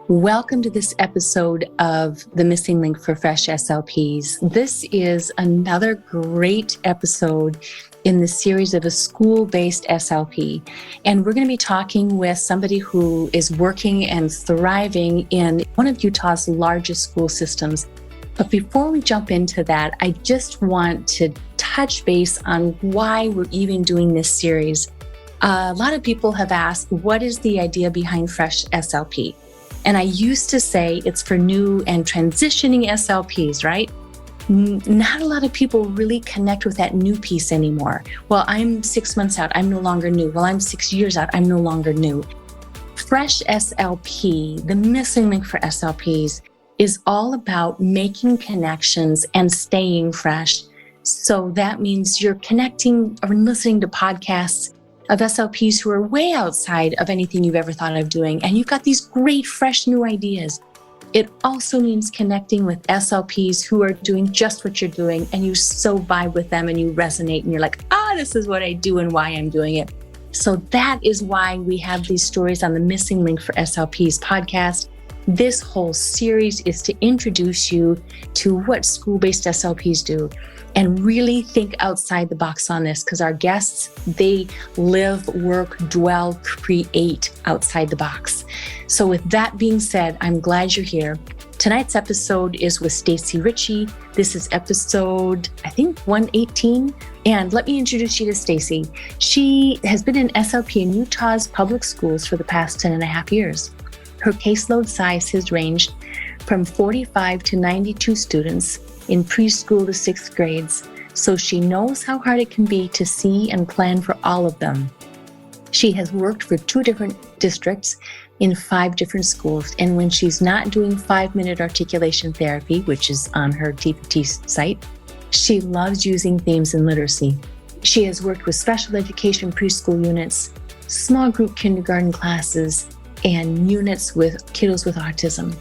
Welcome to this episode of The Missing Link for Fresh SLPs. This is another great episode in the series of a school-based SLP. And we're going to be talking with somebody who is working and thriving in one of Utah's largest school systems. But before we jump into that, I just want to touch base on why we're even doing this series. A lot of people have asked, what is the idea behind Fresh SLP? And I used to say it's for new and transitioning SLPs, right? Not a lot of people really connect with that new piece anymore. Well, I'm 6 months out, I'm no longer new. Well, I'm 6 years out, I'm no longer new. Fresh SLP, the missing link for SLPs, is all about making connections and staying fresh. So that means you're connecting or listening to podcasts of SLPs who are way outside of anything you've ever thought of doing. And you've got these great, fresh new ideas. It also means connecting with SLPs who are doing just what you're doing, and you so vibe with them and you resonate and you're like, this is what I do and why I'm doing it. So that is why we have these stories on the Missing Link for SLPs podcast. This whole series is to introduce you to what school-based SLPs do and really think outside the box on this, because our guests, they live, work, dwell, create outside the box. So with that being said, I'm glad you're here. Tonight's episode is with Stacey Richey. This is episode, I think, 118. And let me introduce you to Stacy. She has been an SLP in Utah's public schools for the past 10 and a half years. Her caseload size has ranged from 45 to 92 students in preschool to sixth grades, so she knows how hard it can be to see and plan for all of them. She has worked for 2 different districts in 5 different schools, and when she's not doing 5-minute articulation therapy, which is on her TPT site, she loves using themes in literacy. She has worked with special education preschool units, small group kindergarten classes, and units with kiddos with autism.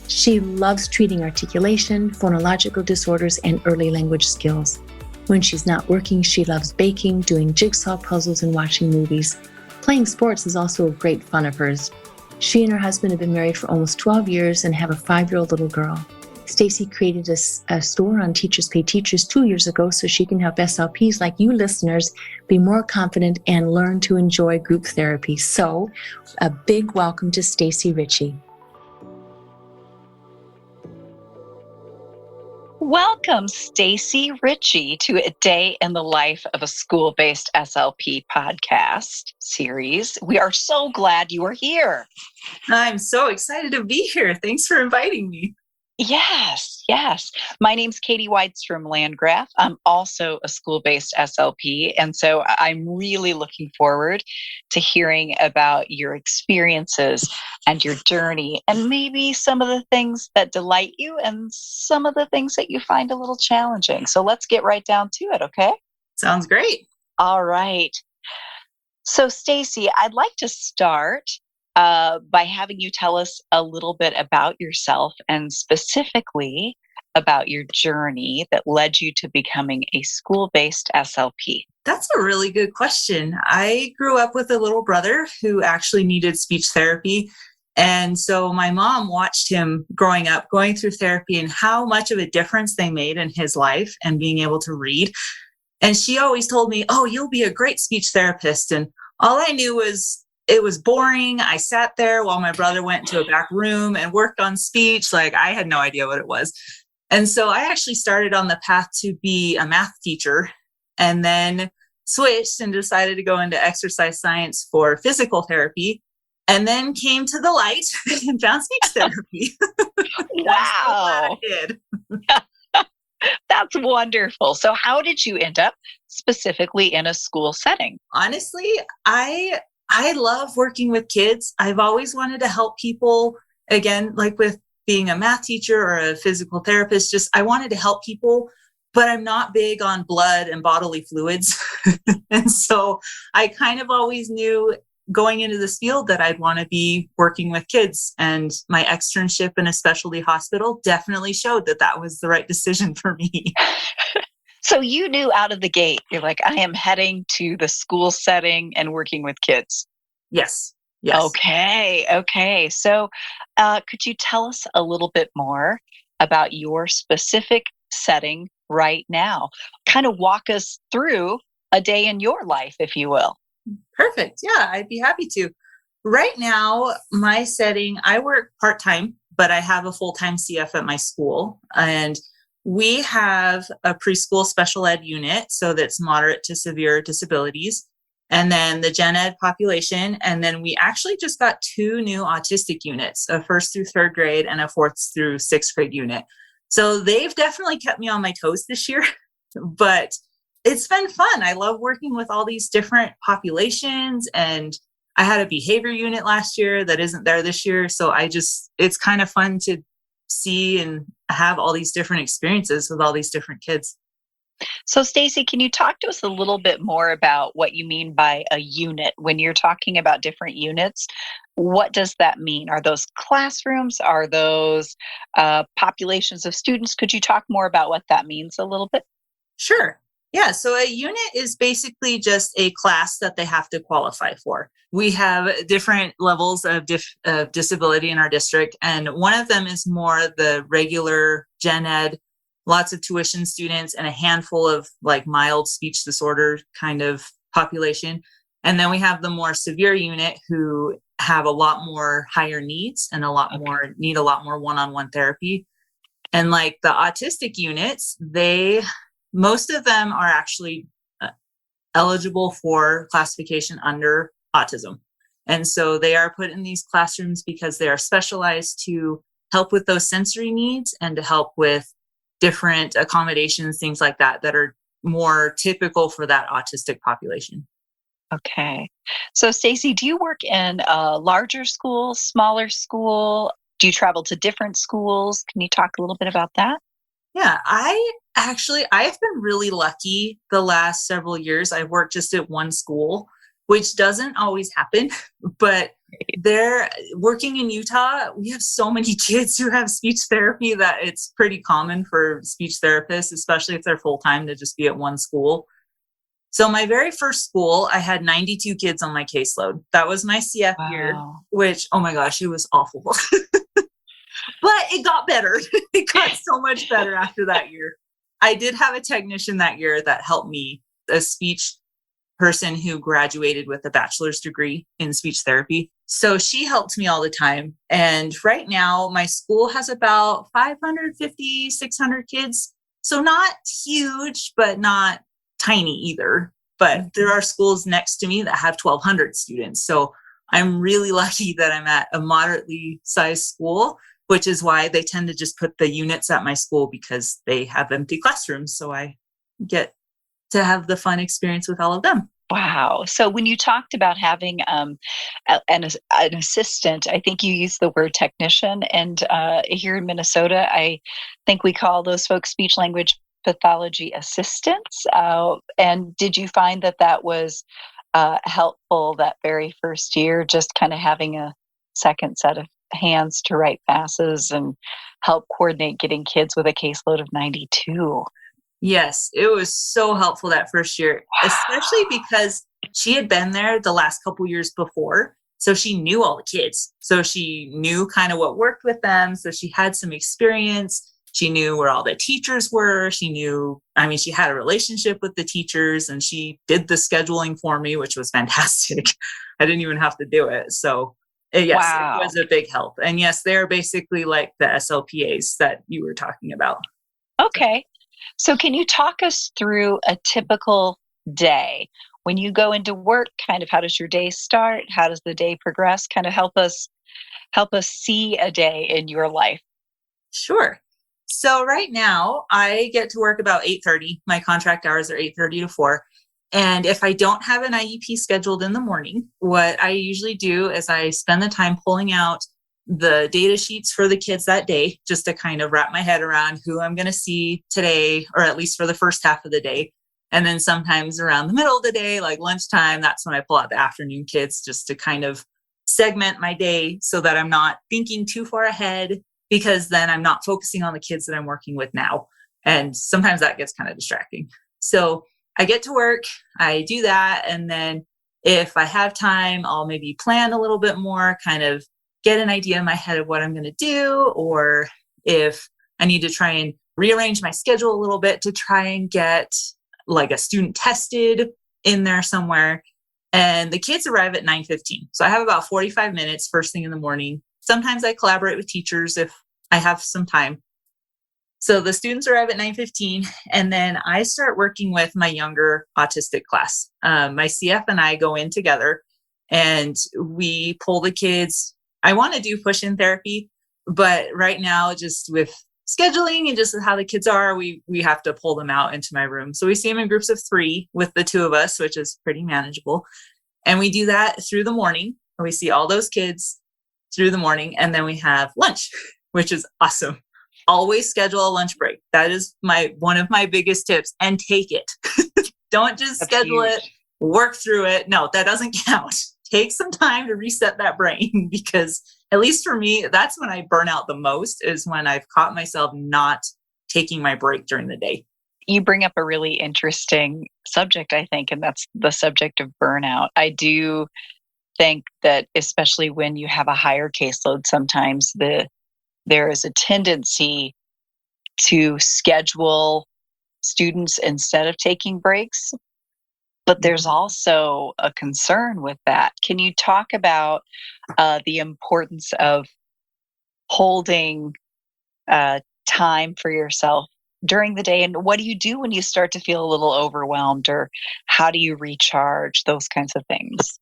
She loves treating articulation, phonological disorders, and early language skills. When she's not working, she loves baking, doing jigsaw puzzles, and watching movies. Playing sports is also a great fun of hers. She and her husband have been married for almost 12 years and have a 5-year-old little girl. Stacy created a store on Teachers Pay Teachers 2 years ago so she can help SLPs like you listeners be more confident and learn to enjoy group therapy. So, a big welcome to Stacey Richey. Welcome, Stacey Richey, to A Day in the Life of a School-Based SLP podcast series. We are so glad you are here. I'm so excited to be here. Thanks for inviting me. Yes. My name's Katie Weidstrom Landgraf. I'm also a school-based SLP, and so I'm really looking forward to hearing about your experiences and your journey, and maybe some of the things that delight you and some of the things that you find a little challenging. So let's get right down to it, okay? Sounds great. All right. So, Stacy, I'd like to start by having you tell us a little bit about yourself and specifically about your journey that led you to becoming a school-based SLP. That's a really good question. I grew up with a little brother who actually needed speech therapy. And so my mom watched him growing up, going through therapy, and how much of a difference they made in his life and being able to read. And she always told me, you'll be a great speech therapist. And all I knew was it was boring. I sat there while my brother went into a back room and worked on speech. Like, I had no idea what it was. And so I actually started on the path to be a math teacher, and then switched and decided to go into exercise science for physical therapy, and then came to the light and found speech therapy. Wow. I'm so glad I did. That's wonderful. So how did you end up specifically in a school setting? Honestly, I love working with kids. I've always wanted to help people. Again, like with being a math teacher or a physical therapist, just I wanted to help people, but I'm not big on blood and bodily fluids. And so I kind of always knew going into this field that I'd want to be working with kids. And my externship in a specialty hospital definitely showed that that was the right decision for me. So you knew out of the gate, you're like, I am heading to the school setting and working with kids. Yes. Yes. Okay. Okay. So, could you tell us a little bit more about your specific setting right now? Kind of walk us through a day in your life, if you will. Perfect. Yeah, I'd be happy to. Right now, my setting, I work part time, but I have a full time CF at my school. And we have a preschool special ed unit. So that's moderate to severe disabilities. And then the gen ed population. And then we actually just got two new autistic units, a first through third grade and a fourth through sixth grade unit. So they've definitely kept me on my toes this year, but it's been fun. I love working with all these different populations, and I had a behavior unit last year that isn't there this year. So it's kind of fun to see and have all these different experiences with all these different kids. So, Stacy, can you talk to us a little bit more about what you mean by a unit? When you're talking about different units, what does that mean? Are those classrooms? Are those populations of students? Could you talk more about what that means a little bit? Sure. Yeah. So a unit is basically just a class that they have to qualify for. We have different levels of disability in our district. And one of them is more the regular gen ed, lots of tuition students and a handful of like mild speech disorder kind of population. And then we have the more severe unit who have a lot more higher needs and need a lot more one-on-one therapy. And like the autistic units, most of them are actually eligible for classification under autism. And so they are put in these classrooms because they are specialized to help with those sensory needs and to help with different accommodations, things like that, that are more typical for that autistic population. Okay. So, Stacy, do you work in a larger school, smaller school? Do you travel to different schools? Can you talk a little bit about that? Yeah, I've been really lucky the last several years. I've worked just at one school, which doesn't always happen, but they're working in Utah. We have so many kids who have speech therapy that it's pretty common for speech therapists, especially if they're full time, to just be at one school. So my very first school, I had 92 kids on my caseload. That was my CF year, Wow. which, oh my gosh, it was awful. But it got better. It got so much better after that year. I did have a technician that year that helped me, a speech person who graduated with a bachelor's degree in speech therapy. So she helped me all the time. And right now, my school has about 550, 600 kids. So not huge, but not tiny either. But there are schools next to me that have 1,200 students. So I'm really lucky that I'm at a moderately sized school, which is why they tend to just put the units at my school because they have empty classrooms. So I get to have the fun experience with all of them. Wow. So when you talked about having an assistant, I think you used the word technician. And here in Minnesota, I think we call those folks speech language pathology assistants. And did you find that that was helpful that very first year, just kind of having a second set of hands to write passes and help coordinate getting kids with a caseload of 92? Yes, it was so helpful that first year, especially because she had been there the last couple years before. So she knew all the kids. So she knew kind of what worked with them. So she had some experience. She knew where all the teachers were. She had a relationship with the teachers and she did the scheduling for me, which was fantastic. I didn't even have to do it. So yes, it Wow. was a big help. And yes, they're basically like the SLPAs that you were talking about. Okay. So can you talk us through a typical day? When you go into work, kind of how does your day start? How does the day progress? Kind of help us see a day in your life. Sure. So right now I get to work about 8:30. My contract hours are 8:30 to 4. And if I don't have an IEP scheduled in the morning, what I usually do is I spend the time pulling out the data sheets for the kids that day, just to kind of wrap my head around who I'm going to see today, or at least for the first half of the day. And then sometimes around the middle of the day, like lunchtime, that's when I pull out the afternoon kids just to kind of segment my day so that I'm not thinking too far ahead, because then I'm not focusing on the kids that I'm working with now. And sometimes that gets kind of distracting. So I get to work, I do that, and then If I have time, I'll maybe plan a little bit more, kind of get an idea in my head of what I'm going to do. Or if I need to try and rearrange my schedule a little bit to try and get like a student tested in there somewhere. And the kids arrive at 9:15. So I have about 45 minutes first thing in the morning. Sometimes I collaborate with teachers if I have some time. So the students arrive at 9:15, and then I start working with my younger autistic class. My CF and I go in together, and we pull the kids. I want to do push-in therapy, but right now, just with scheduling and just how the kids are, we have to pull them out into my room. So we see them in groups of 3 with the 2 of us, which is pretty manageable. And we do that through the morning. And we see all those kids through the morning, and then we have lunch, which is awesome. Always schedule a lunch break. That is one of my biggest tips, and take it. Don't just That's schedule huge. it, work through it. No, that doesn't count. Take some time to reset that brain, because at least for me, that's when I burn out the most, is when I've caught myself not taking my break during the day. You bring up a really interesting subject, I think, and that's the subject of burnout. I do think that especially when you have a higher caseload, sometimes there is a tendency to schedule students instead of taking breaks, but there's also a concern with that. Can you talk about the importance of holding time for yourself during the day, and what do you do when you start to feel a little overwhelmed, or how do you recharge, those kinds of things?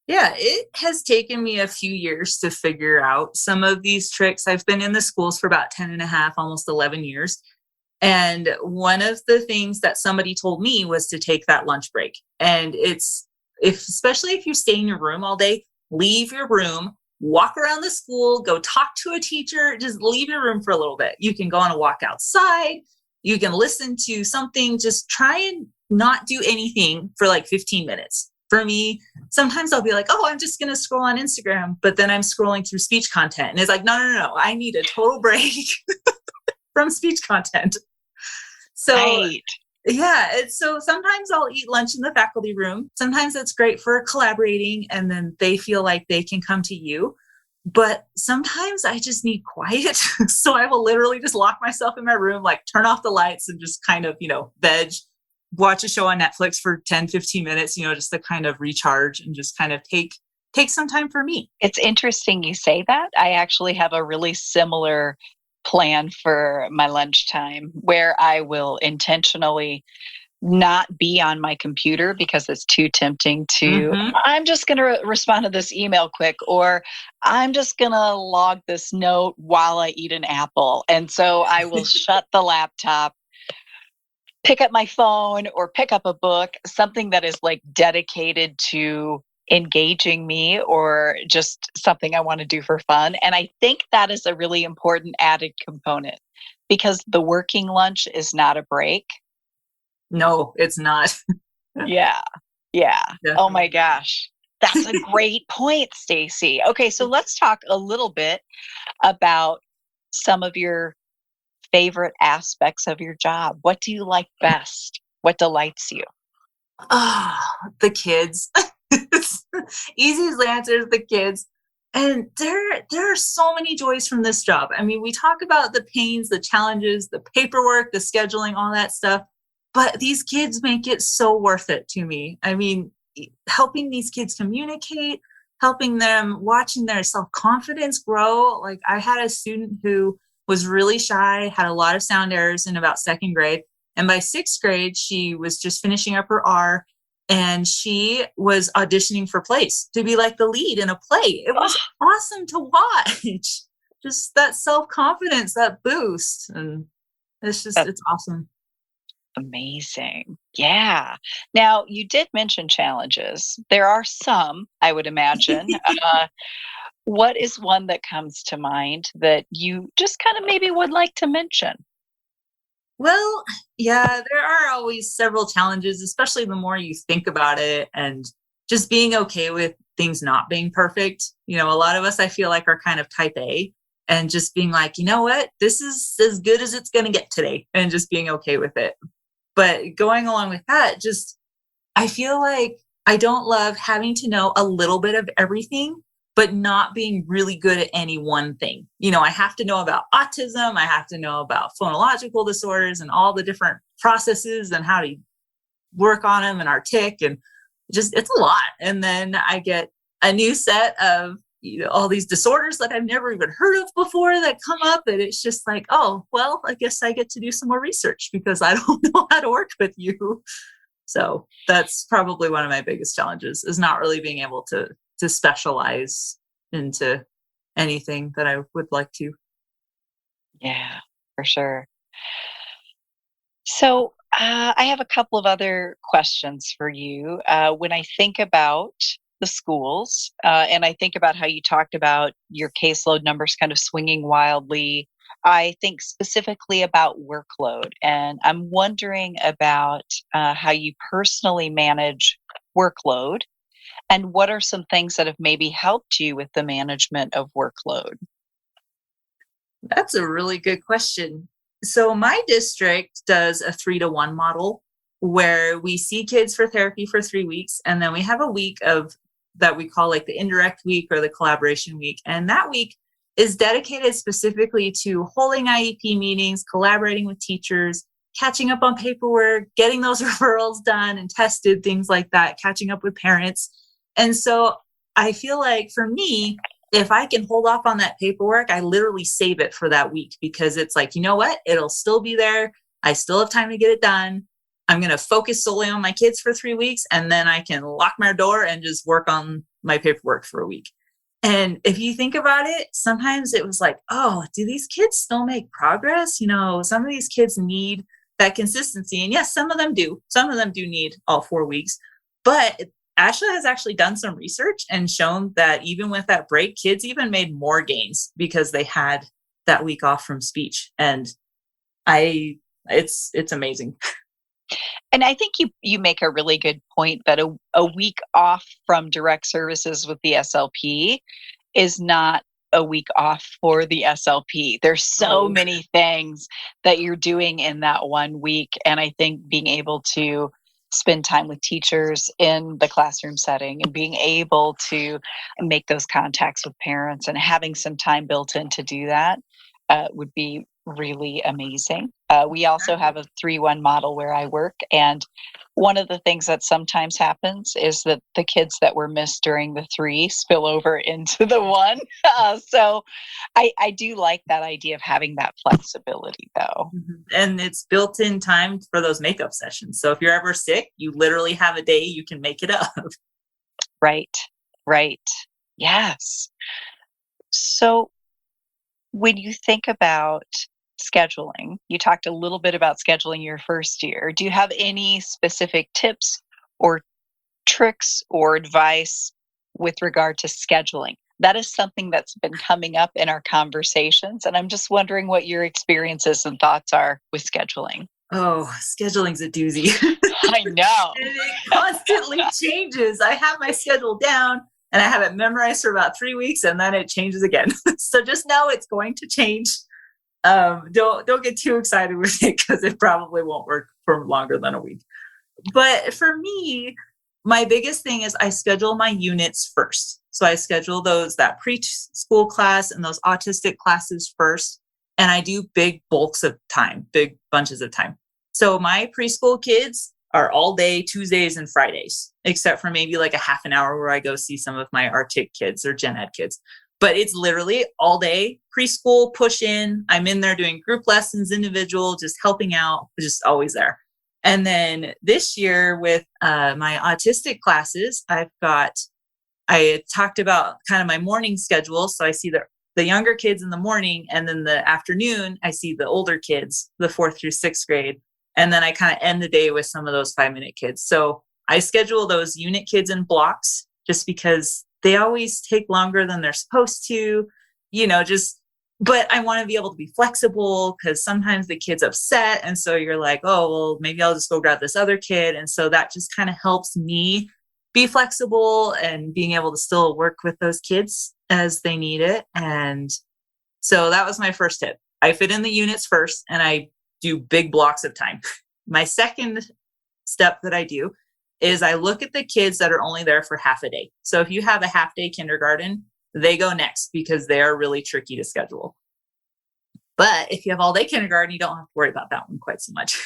Yeah, it has taken me a few years to figure out some of these tricks. I've been in the schools for about 10 and a half, almost 11 years. And one of the things that somebody told me was to take that lunch break. And especially if you stay in your room all day, leave your room, walk around the school, go talk to a teacher, just leave your room for a little bit. You can go on a walk outside. You can listen to something, just try and not do anything for like 15 minutes. For me, sometimes I'll be like, oh, I'm just going to scroll on Instagram, but then I'm scrolling through speech content. And it's like, no. I need a total break from speech content. So, Right. yeah. So sometimes I'll eat lunch in the faculty room. Sometimes it's great for collaborating, and then they feel like they can come to you. But sometimes I just need quiet. So I will literally just lock myself in my room, like turn off the lights and just kind of, veg, watch a show on Netflix for 10, 15 minutes, just to kind of recharge and just kind of take some time for me. It's interesting you say that. I actually have a really similar plan for my lunchtime, where I will intentionally not be on my computer because it's too tempting to, I'm just going to respond to this email quick, or I'm just going to log this note while I eat an apple. And so I will shut the laptop, pick up my phone, or pick up a book, something that is like dedicated to engaging me, or just something I want to do for fun. And I think that is a really important added component, because the working lunch is not a break. No, it's not. Yeah. Definitely. Oh my gosh. That's a great point, Stacy. Okay, so let's talk a little bit about some of your favorite aspects of your job. What do you like best? What delights you? Oh, the kids. Easiest answer is the kids. And there are so many joys from this job. I mean, we talk about the pains, the challenges, the paperwork, the scheduling, all that stuff, but these kids make it so worth it to me. I mean, helping these kids communicate, helping them, watching their self-confidence grow. Like, I had a student who was really shy, had a lot of sound errors in about 2nd grade. And by 6th grade, she was just finishing up her R, and she was auditioning for plays to be like the lead in a play. It was awesome to watch. Just that self-confidence, that boost. And it's awesome. Amazing. Yeah. Now, you did mention challenges. There are some, I would imagine. What is one that comes to mind that you just kind of maybe would like to mention? Well, yeah, there are always several challenges, especially the more you think about it, and just being okay with things not being perfect. A lot of us, I feel like, are kind of type A, and just being like, you know what, this is as good as it's going to get today, and just being okay with it. But going along with that, I feel like I don't love having to know a little bit of everything, but not being really good at any one thing. I have to know about autism. I have to know about phonological disorders and all the different processes and how to work on them and our tick. And it's a lot. And then I get a new set of all these disorders that I've never even heard of before that come up. And it's just like, oh, well, I guess I get to do some more research because I don't know how to work with you. So that's probably one of my biggest challenges, is not really being able to specialize into anything that I would like to. Yeah, for sure. So I have a couple of other questions for you. When I think about the schools, and I think about how you talked about your caseload numbers kind of swinging wildly, I think specifically about workload. And I'm wondering about how you personally manage workload, and what are some things that have maybe helped you with the management of workload? That's a really good question. So my district does a 3-to-1 model where we see kids for therapy for 3 weeks. And then we have a week of that we call like the indirect week or the collaboration week. And that week is dedicated specifically to holding IEP meetings, collaborating with teachers, catching up on paperwork, getting those referrals done and tested, things like that, catching up with parents. And so I feel like for me, if I can hold off on that paperwork, I literally save it for that week, because it's like, you know what? It'll still be there. I still have time to get it done. I'm going to focus solely on my kids for 3 weeks, and then I can lock my door and just work on my paperwork for a week. And if you think about it, sometimes it was like, oh, do these kids still make progress? Some of these kids need that consistency. And yes, some of them do. Some of them do need all 4 weeks. But Ashley has actually done some research and shown that even with that break, kids even made more gains because they had that week off from speech. And it's amazing. And I think you make a really good point that a week off from direct services with the SLP is not a week off for the SLP. There's so many things that you're doing in that 1 week. And I think being able to spend time with teachers in the classroom setting and being able to make those contacts with parents and having some time built in to do that would be really amazing. We also have a 3-1 model where I work. And one of the things that sometimes happens is that the kids that were missed during the 3 spill over into the 1. So I do like that idea of having that flexibility, though. And it's built in time for those makeup sessions. So if you're ever sick, you literally have a day you can make it up. Right. Yes. So when you think about scheduling, you talked a little bit about scheduling your first year. Do you have any specific tips or tricks or advice with regard to scheduling? That is something that's been coming up in our conversations. And I'm just wondering what your experiences and thoughts are with scheduling. Oh, scheduling's a doozy. I know. And it constantly changes. I have my schedule down and I have it memorized for about 3 weeks, and then it changes again. So just know it's going to change. Don't get too excited with it, because it probably won't work for longer than a week. But for me, my biggest thing is I schedule my units first. So I schedule that preschool class and those autistic classes first. And I do big bulks of time, big bunches of time. So my preschool kids are all day Tuesdays and Fridays, except for maybe like a half an hour where I go see some of my Arctic kids or Gen Ed kids. But it's literally all day preschool, push in. I'm in there doing group lessons, individual, just helping out, just always there. And then this year with my autistic classes, I talked about kind of my morning schedule. So I see the younger kids in the morning, and then the afternoon, I see the older kids, the 4th through 6th grade. And then I kind of end the day with some of those 5-minute kids. So I schedule those unit kids in blocks just because they always take longer than they're supposed to, but I want to be able to be flexible, because sometimes the kid's upset. And so you're like, oh, well, maybe I'll just go grab this other kid. And so that just kind of helps me be flexible and being able to still work with those kids as they need it. And so that was my first tip. I fit in the units first, and I do big blocks of time. My second step that I do is I look at the kids that are only there for half a day. So if you have a half day kindergarten, they go next because they are really tricky to schedule. But if you have all day kindergarten, you don't have to worry about that one quite so much.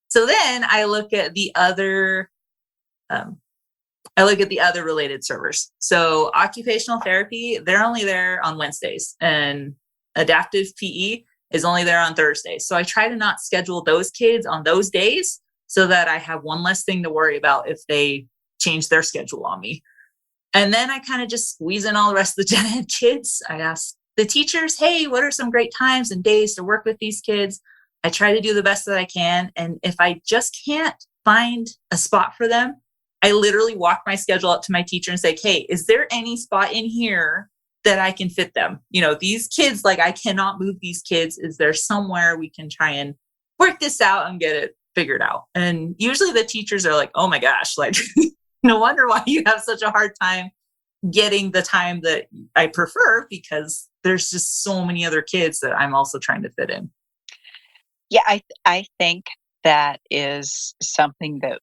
So then I look at the other related servers. So occupational therapy, they're only there on Wednesdays, and adaptive PE is only there on Thursdays. So I try to not schedule those kids on those days so that I have one less thing to worry about if they change their schedule on me. And then I kind of just squeeze in all the rest of the gen ed kids. I ask the teachers, hey, what are some great times and days to work with these kids? I try to do the best that I can. And if I just can't find a spot for them, I literally walk my schedule up to my teacher and say, hey, is there any spot in here that I can fit them? You know, these kids, like, I cannot move these kids. Is there somewhere we can try and work this out and get it figured out? And usually the teachers are like, oh my gosh, like, no wonder why you have such a hard time getting the time that I prefer, because there's just so many other kids that I'm also trying to fit in. Yeah, I think that is something that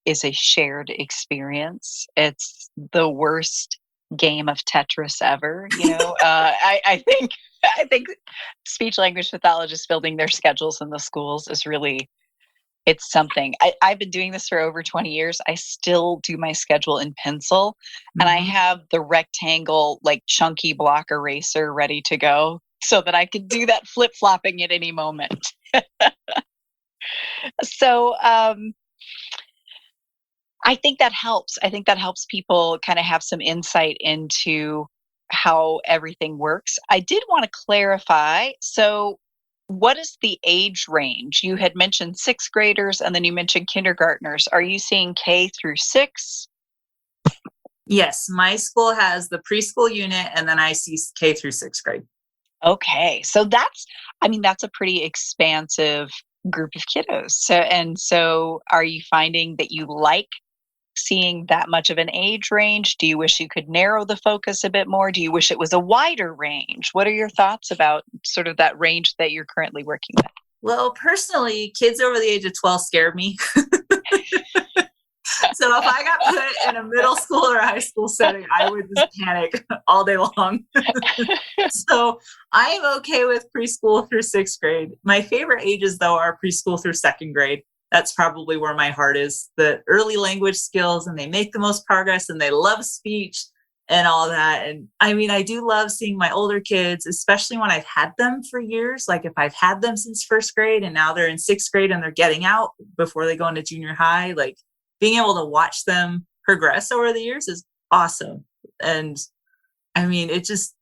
is a shared experience. It's the worst game of Tetris ever. I think speech language pathologists building their schedules in the schools is really, it's something. I've been doing this for over 20 years. I still do my schedule in pencil, and I have the rectangle, like, chunky block eraser ready to go so that I can do that flip-flopping at any moment. So I think that helps. I think that helps people kind of have some insight into how everything works. I did want to clarify. So what is the age range? You had mentioned sixth graders, and then you mentioned kindergartners. Are you seeing K through 6? Yes, my school has the preschool unit, and then I see K through 6th grade. Okay. So that's a pretty expansive group of kiddos. So are you finding that you like seeing that much of an age range? Do you wish you could narrow the focus a bit more? Do you wish it was a wider range? What are your thoughts about sort of that range that you're currently working with? Well, personally, kids over the age of 12 scared me. So if I got put in a middle school or high school setting, I would just panic all day long. So I'm okay with preschool through 6th grade. My favorite ages, though, are preschool through 2nd grade. That's probably where my heart is. The early language skills, and they make the most progress, and they love speech and all that. And I do love seeing my older kids, especially when I've had them for years. Like if I've had them since 1st grade and now they're in 6th grade and they're getting out before they go into junior high, like being able to watch them progress over the years is awesome. And it's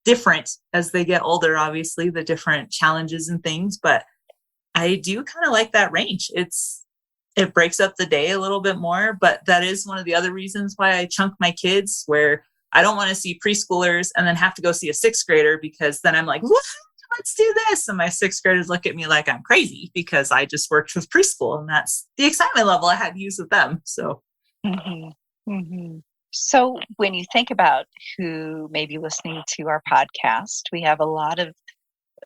different as they get older, obviously, the different challenges and things, but I do kind of like that range. It breaks up the day a little bit more, but that is one of the other reasons why I chunk my kids, where I don't want to see preschoolers and then have to go see a 6th grader, because then I'm like, what? Let's do this. And my 6th graders look at me like I'm crazy because I just worked with preschool, and that's the excitement level I had to use with them. So, So when you think about who may be listening to our podcast, we have a lot of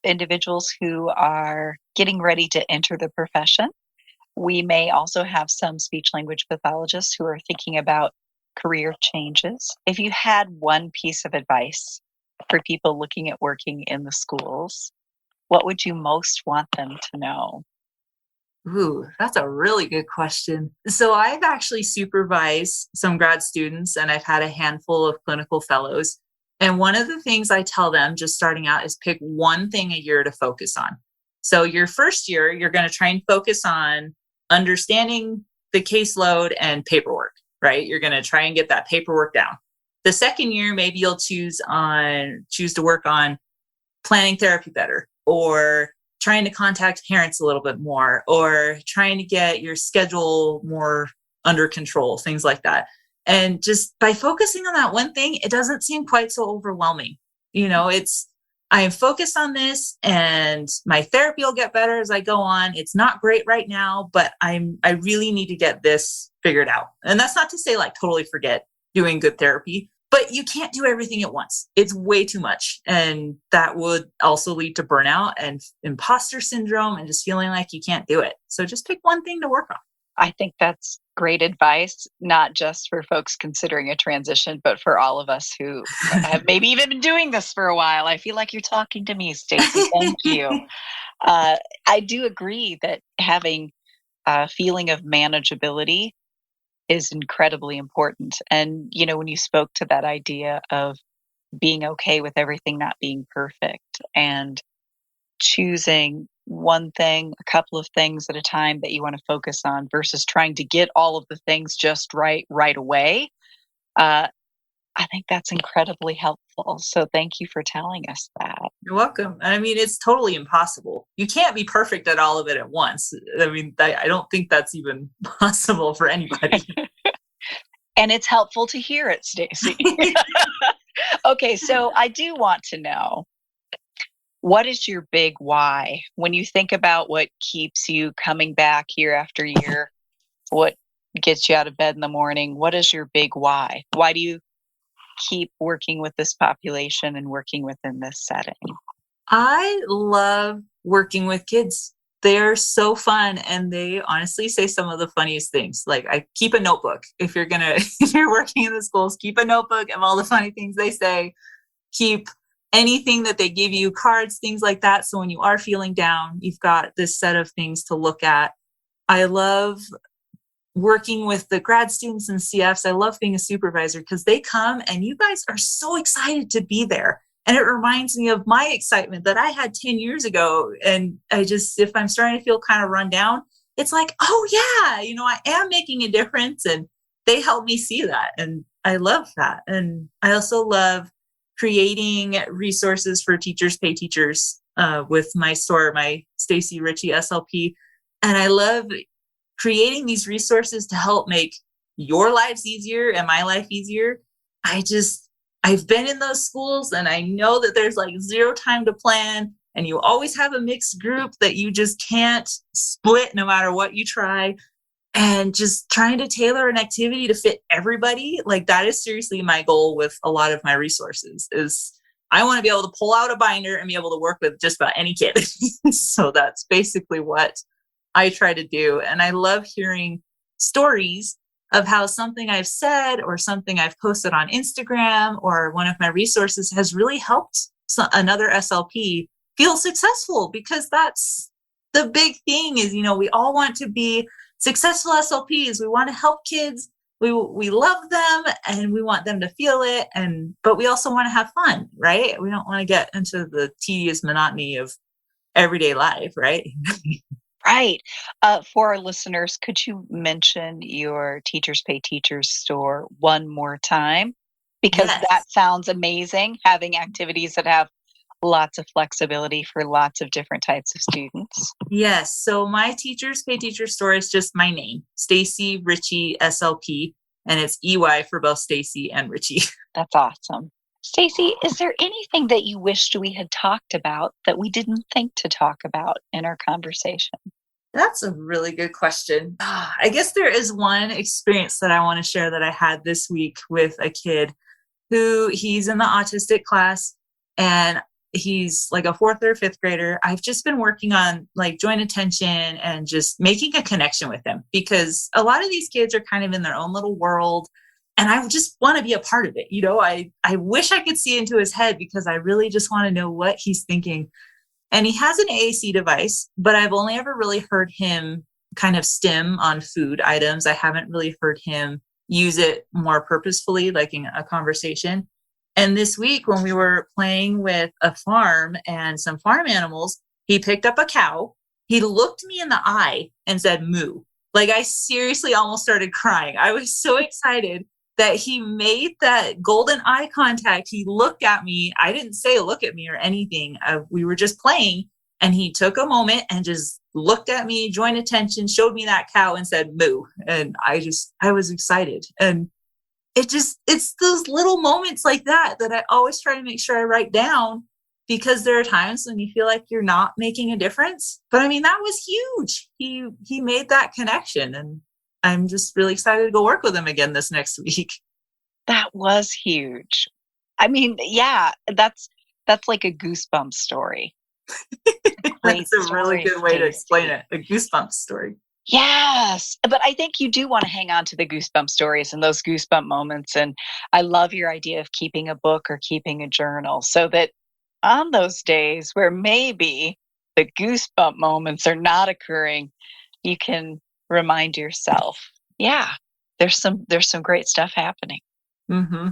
individuals who are getting ready to enter the profession. We may also have some speech language pathologists who are thinking about career changes. If you had one piece of advice for people looking at working in the schools, what would you most want them to know? Ooh, that's a really good question. So I've actually supervised some grad students, and I've had a handful of clinical fellows. And one of the things I tell them just starting out is pick one thing a year to focus on. So your first year, you're going to try and focus on understanding the caseload and paperwork, right? You're going to try and get that paperwork down. The second year, maybe you'll choose to work on planning therapy better, or trying to contact parents a little bit more, or trying to get your schedule more under control, things like that. And just by focusing on that one thing, it doesn't seem quite so overwhelming. I am focused on this, and my therapy will get better as I go on. It's not great right now, but I really need to get this figured out. And that's not to say like totally forget doing good therapy, but you can't do everything at once. It's way too much. And that would also lead to burnout and imposter syndrome and just feeling like you can't do it. So just pick one thing to work on. I think that's great advice, not just for folks considering a transition, but for all of us who have maybe even been doing this for a while. I feel like you're talking to me, Stacy. Thank you. I do agree that having a feeling of manageability is incredibly important. And, when you spoke to that idea of being okay with everything not being perfect and choosing one thing, a couple of things at a time that you want to focus on versus trying to get all of the things just right away. Uh, I think that's incredibly helpful. So thank you for telling us that. You're welcome. I mean, it's totally impossible. You can't be perfect at all of it at once. I mean, I don't think that's even possible for anybody. And it's helpful to hear it, Stacy. Okay, so I do want to know, what is your big why? When you think about what keeps you coming back year after year, what gets you out of bed in the morning, what is your big why? Why do you keep working with this population and working within this setting? I love working with kids. They're so fun, and they honestly say some of the funniest things. Like, I keep a notebook. If you're working in the schools, keep a notebook of all the funny things they say. Keep anything that they give you, cards, things like that. So when you are feeling down, you've got this set of things to look at. I love working with the grad students and CFs. I love being a supervisor because they come and you guys are so excited to be there. And it reminds me of my excitement that I had 10 years ago. And if I'm starting to feel kind of run down, it's like, oh yeah, I am making a difference, and they help me see that. And I love that. And I also love creating resources for teachers pay teachers with my store, my Stacey Richey SLP. And I love creating these resources to help make your lives easier and my life easier. I've been in those schools, and I know that there's like zero time to plan, and you always have a mixed group that you just can't split no matter what you try. And just trying to tailor an activity to fit everybody, like that is seriously my goal with a lot of my resources. Is I want to be able to pull out a binder and be able to work with just about any kid. So that's basically what I try to do. And I love hearing stories of how something I've said or something I've posted on Instagram or one of my resources has really helped another SLP feel successful, because that's the big thing is, we all want to be successful SLPs. We want to help kids. We love them and we want them to feel it. But we also want to have fun, right? We don't want to get into the tedious monotony of everyday life, right? Right. For our listeners, could you mention your Teachers Pay Teachers store one more time? Because Yes. that sounds amazing, having activities that have lots of flexibility for lots of different types of students. Yes. So my Teachers Pay Teachers store is just my name, Stacey Richey SLP, and it's EY for both Stacy and Richey. That's awesome. Stacy, is there anything that you wished we had talked about that we didn't think to talk about in our conversation? That's a really good question. I guess there is one experience that I want to share that I had this week with a kid he's in the autistic class, and he's like a fourth or fifth grader. I've just been working on like joint attention and just making a connection with him, because a lot of these kids are kind of in their own little world. And I just want to be a part of it. I wish I could see into his head, because I really just want to know what he's thinking. And he has an AAC device, but I've only ever really heard him kind of stim on food items. I haven't really heard him use it more purposefully, like in a conversation. And this week, when we were playing with a farm and some farm animals, he picked up a cow. He looked me in the eye and said, "moo." Like, I seriously almost started crying. I was so excited that he made that golden eye contact. He looked at me. I didn't say look at me or anything. We were just playing, and he took a moment and just looked at me, joined attention, showed me that cow and said moo. And I was excited. And it's those little moments like that I always try to make sure I write down, because there are times when you feel like you're not making a difference. But I mean, that was huge. He made that connection, and I'm just really excited to go work with him again this next week. That was huge. I mean, yeah, that's like a goosebump story. That's a really good way to explain it. A goosebump story. Yes. But I think you do want to hang on to the goosebump stories and those goosebump moments. And I love your idea of keeping a book or keeping a journal so that on those days where maybe the goosebump moments are not occurring, you can remind yourself, yeah, there's some great stuff happening. Mm-hmm.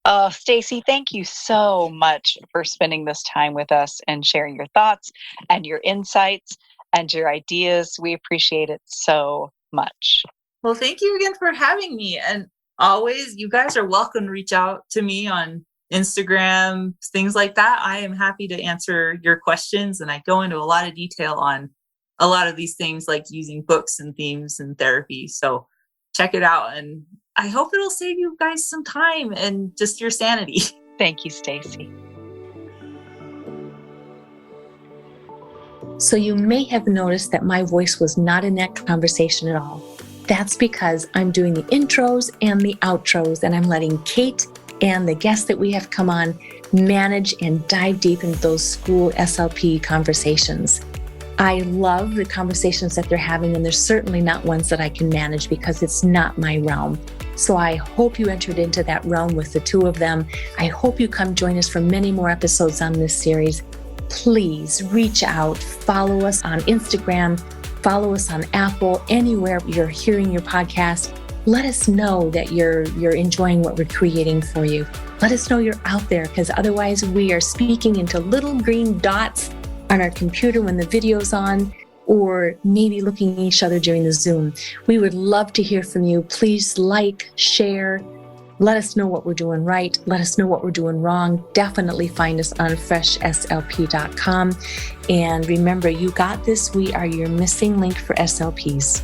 Oh, Stacy, thank you so much for spending this time with us and sharing your thoughts and your insights and your ideas. We appreciate it so much. Well, thank you again for having me. And always, you guys are welcome to reach out to me on Instagram, things like that. I am happy to answer your questions. And I go into a lot of detail on a lot of these things, like using books and themes and therapy. So check it out. And I hope it'll save you guys some time and just your sanity. Thank you, Stacy. So you may have noticed that my voice was not in that conversation at all. That's because I'm doing the intros and the outros, and I'm letting Kate and the guests that we have come on manage and dive deep into those school SLP conversations. I love the conversations that they're having, and there's certainly not ones that I can manage because it's not my realm. So I hope you entered into that realm with the two of them. I hope you come join us for many more episodes on this series. Please reach out, follow us on Instagram, follow us on Apple, anywhere you're hearing your podcast. Let us know that you're enjoying what we're creating for you. Let us know you're out there, because otherwise we are speaking into little green dots on our computer when the video's on, or maybe looking at each other during the Zoom. We would love to hear from you. Please like, share, let us know what we're doing right. Let us know what we're doing wrong. Definitely find us on freshslp.com. And remember, you got this. We are your missing link for SLPs.